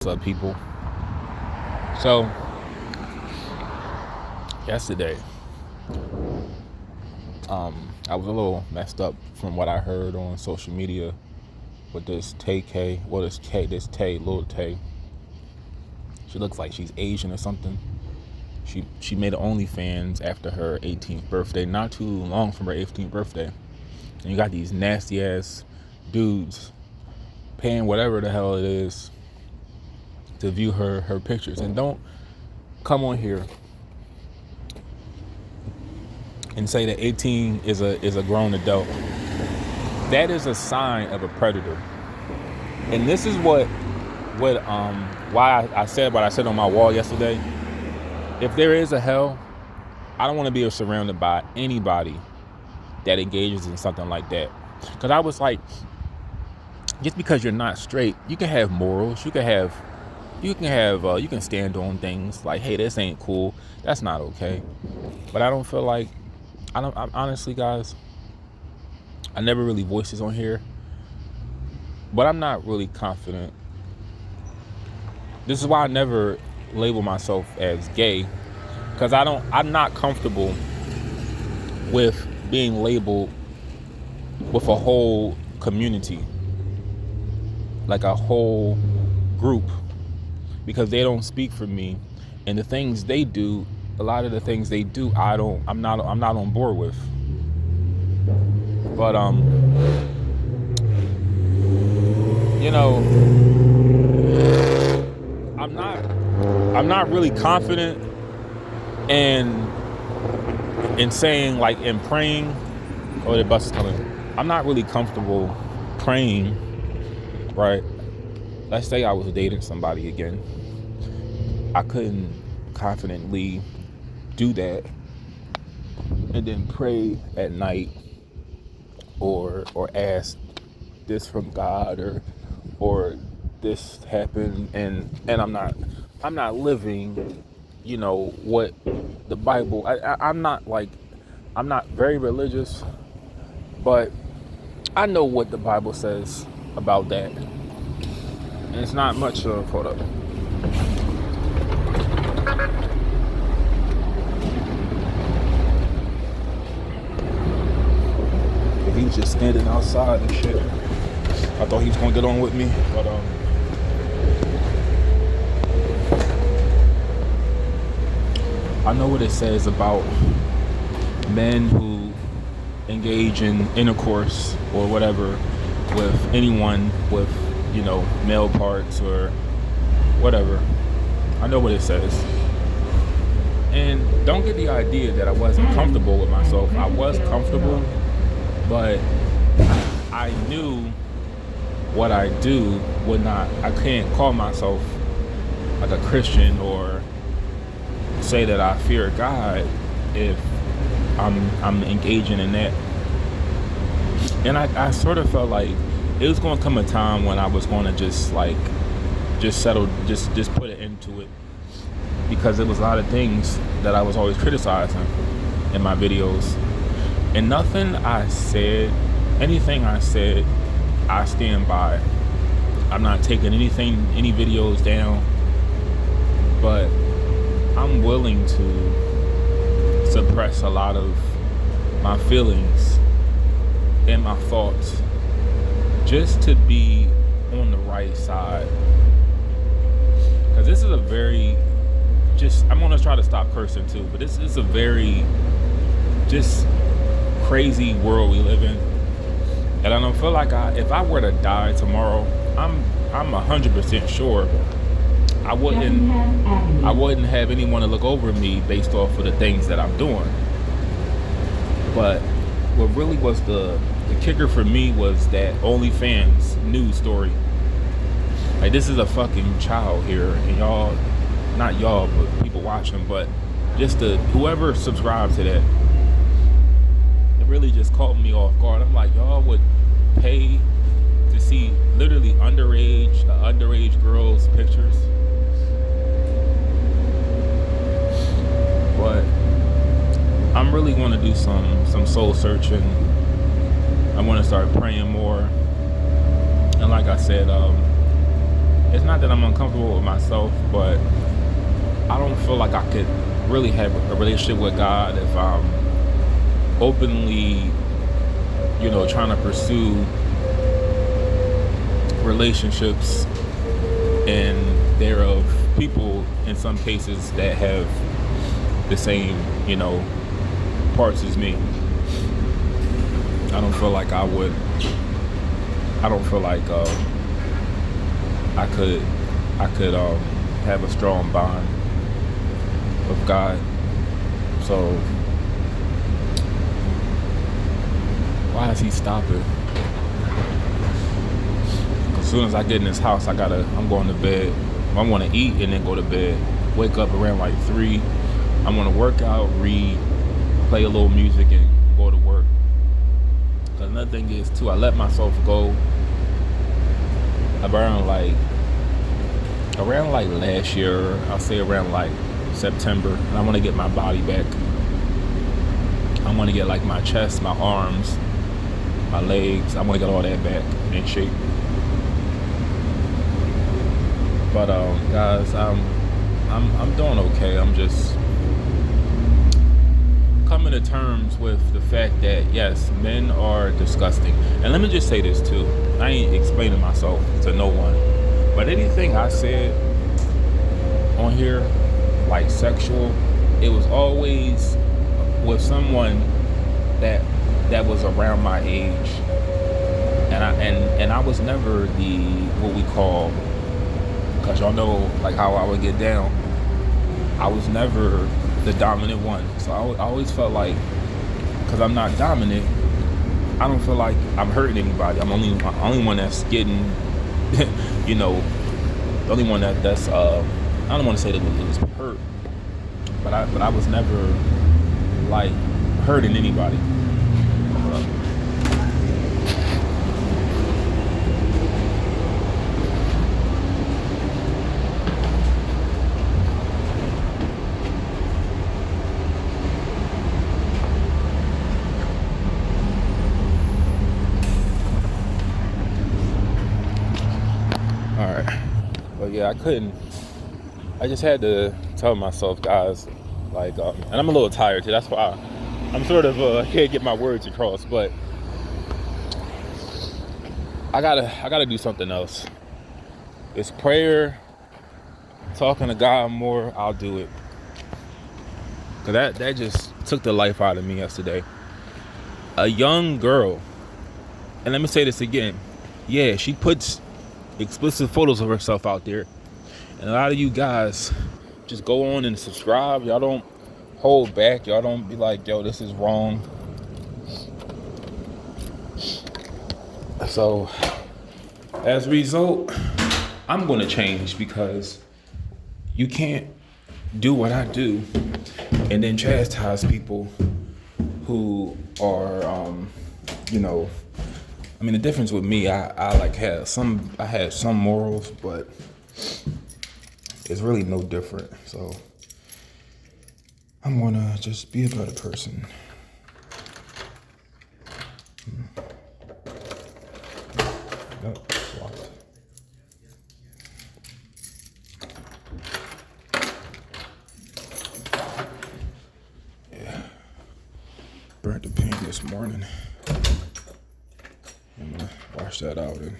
What's up, people? So, yesterday, I was a little messed up from what I heard on social media with this Tay K. Well, this Tay, little Tay. She looks like she's Asian or something. She made an OnlyFans after her 18th birthday, not too long from her 18th birthday. And you got these nasty ass dudes paying whatever the hell it is to view her pictures. And don't come on here and say that 18 is a grown adult. That is a sign of a predator. And this is why I said what I said on my wall yesterday. If there is a hell, I don't want to be surrounded by anybody that engages in something like that. Because I was like, just because you're not straight, you can have morals. You can stand on things like, hey, this ain't cool. That's not okay. But I don't feel like, I'm honestly, guys, I never really voiced this on here, but I'm not really confident. This is why I never label myself as gay, because I'm not comfortable with being labeled with a whole community, like a whole group, because they don't speak for me, and the things they do, a lot of the things they do, I'm not on board with. But I'm not really confident in saying, like, in praying. Oh, the bus is coming. I'm not really comfortable praying, right? Let's say I was dating somebody again. I couldn't confidently do that and then pray at night or ask this from God or this happened, and I'm not living, what the Bible. I'm not very religious, but I know what the Bible says about that, and it's not much of. Hold up. He was just standing outside and shit. I thought he was gonna get on with me, but I know what it says about men who engage in intercourse or whatever with anyone with, male parts or whatever. I know what it says. And don't get the idea that I wasn't comfortable with myself. I was comfortable, but I knew what I do would not, I can't call myself like a Christian or say that I fear God if I'm engaging in that. And I sort of felt like it was going to come a time when I was going to just settle, just put it into it, because there was a lot of things that I was always criticizing in my videos. And anything I said, I stand by. I'm not taking any videos down, but I'm willing to suppress a lot of my feelings and my thoughts just to be on the right side. Because this is I'm going to try to stop cursing too, but this is a very just crazy world we live in. And I don't feel like if I were to die tomorrow, I'm 100% sure I wouldn't have anyone to look over me based off of the things that I'm doing. But what really was the kicker for me was that OnlyFans news story. Like, this is a fucking child here, and y'all, not y'all, but people watching, but just whoever subscribed to that, it really just caught me off guard. I'm like, y'all would pay to see literally underage girls' pictures? But I'm really going to do some soul searching. I want to start praying more. And like I said, it's not that I'm uncomfortable with myself, but I don't feel like I could really have a relationship with God if I'm openly, trying to pursue relationships and thereof people in some cases that have the same, parts as me. I don't feel like I would. I don't feel like I could have a strong bond with God. So why is he stopping? As soon as I get in this house, I'm going to bed. I want to eat and then go to bed. Wake up around like 3. I'm going to work out, read, play a little music, and go to work. Another thing is too, I let myself go around like last year. I'll say around like September, and I want to get my body back. I want to get like my chest, my arms, my legs. I want to get all that back in shape. But guys, I'm doing okay. I'm just coming to terms with the fact that yes, men are disgusting. And let me just say this too. I ain't explaining myself to no one, but anything I said on here, like sexual, it was always with someone that was around my age, and I was never the what we call, because y'all know like how I would get down. I was never the dominant one, so I always felt like, because I'm not dominant, I don't feel like I'm hurting anybody. I'm only one that's getting, the only one that's I don't want to say that it was hurt, but I was never like hurting anybody. But yeah, I just had to tell myself, guys, like, and I'm a little tired too. That's why I'm sort of can't get my words across. But I gotta do something else. It's prayer, talking to God more. I'll do it. Cause that just took the life out of me yesterday. A young girl, and let me say this again. Yeah, she puts explicit photos of herself out there, and a lot of you guys just go on and subscribe. Y'all don't hold back. Y'all don't be like, yo, this is wrong. So as a result, I'm gonna change, because you can't do what I do and then chastise people who are I mean, the difference with me, I had some morals, but it's really no different. So I'm gonna just be a better person. Nope, it's locked. Yeah, burnt the paint this morning. I'm gonna wash that out and